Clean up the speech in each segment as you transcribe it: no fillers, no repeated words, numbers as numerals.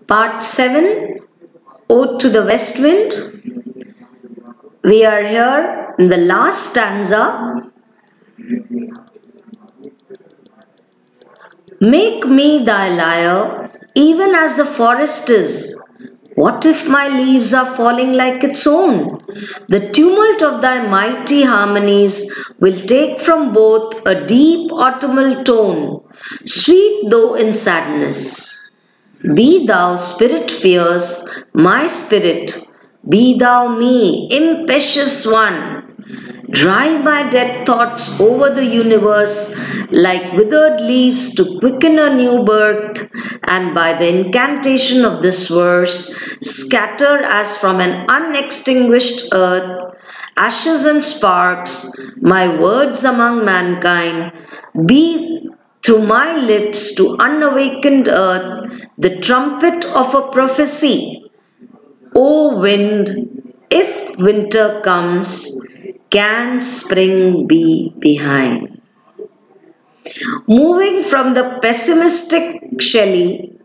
Part 7, Ode to the West Wind. We are here in the last stanza. Make me thy lyre, even as the forest is. What if my leaves are falling like its own? The tumult of thy mighty harmonies will take from both a deep autumnal tone, sweet though in sadness. Be thou spirit fierce, my spirit, be thou me, impetuous one. Drive my dead thoughts over the universe like withered leaves to quicken a new birth, and by the incantation of this verse, scatter as from an unextinguished earth, ashes and sparks, my words among mankind. Be through my lips to unawakened earth the trumpet of a prophecy. O wind, if winter comes, can spring be behind? Moving from the pessimistic Shelley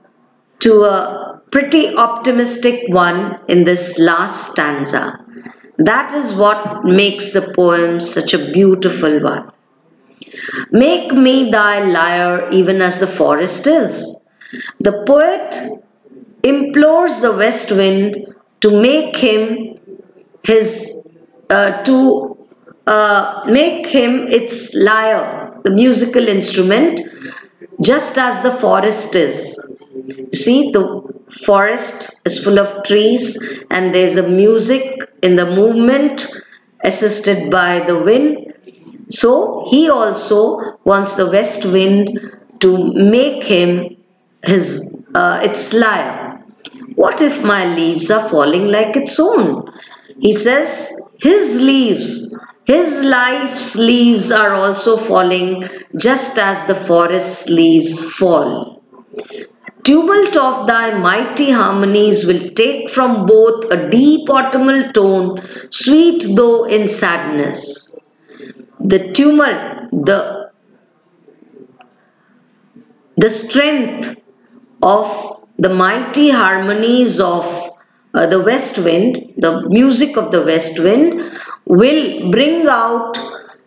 to a pretty optimistic one in this last stanza. That is what makes the poem such a beautiful one. Make me thy lyre even as the forest is. The poet implores the west wind to make him its lyre, the musical instrument, just as the forest is. You see, the forest is full of trees and there's a music in the movement assisted by the wind. So he also wants the west wind to make him its lyre. What if my leaves are falling like its own? He says his leaves, his life's leaves are also falling just as the forest's leaves fall. Tumult of thy mighty harmonies will take from both a deep autumnal tone, sweet though in sadness. The tumult, the strength of the mighty harmonies of the west wind, the music of the west wind, will bring out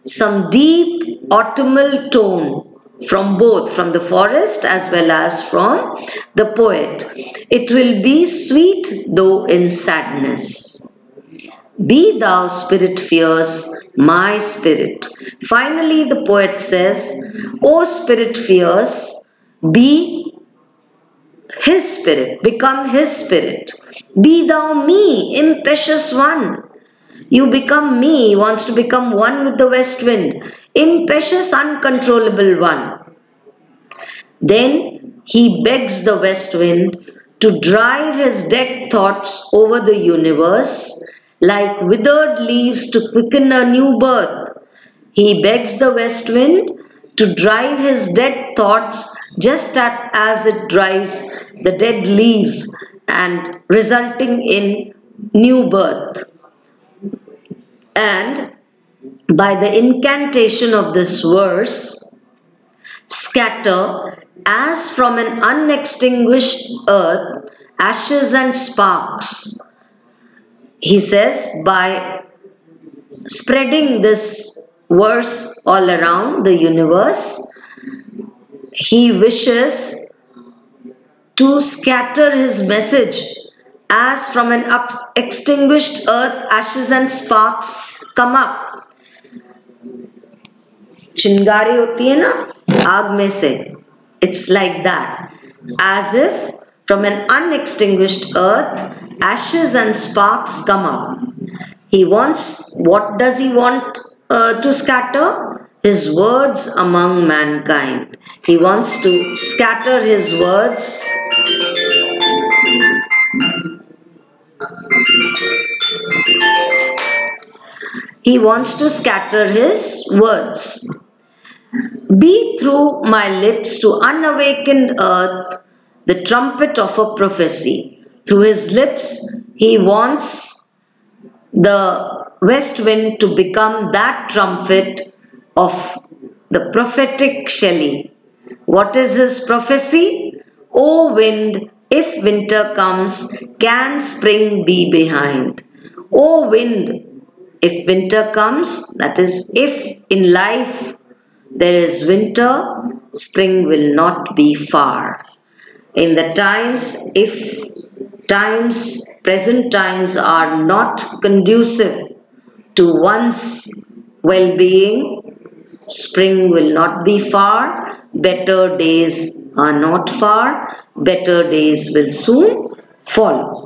some deep autumnal tone from both, from the forest as well as from the poet. It will be sweet though in sadness. Be thou spirit fierce, my spirit. Finally the poet says, O spirit fierce, be his spirit, become his spirit. Be thou me, impetuous one. You become me, wants to become one with the west wind, impetuous, uncontrollable one. Then he begs the west wind to drive his dead thoughts over the universe like withered leaves to quicken a new birth. He begs the west wind to drive his dead thoughts just as it drives the dead leaves and resulting in new birth. And by the incantation of this verse, scatter as from an unextinguished earth ashes and sparks. He says by spreading this verse all around the universe, he wishes to scatter his message as from an extinguished earth ashes and sparks come up. चिंगारी होती है ना आग में से, it's like that, as if from an unextinguished earth ashes and sparks come up. He wants, what does he want to scatter? His words among mankind. He wants to scatter his words Be through my lips to unawakened earth the trumpet of a prophecy. Through his lips, he wants the west wind to become that trumpet of the prophetic Shelley. What is his prophecy? O wind, If winter comes, can spring be behind? O wind, if winter comes, that is, if in life there is winter, spring will not be far. In the times, if present times are not conducive to one's well-being, spring will not be far, better days are not far, better days will soon follow.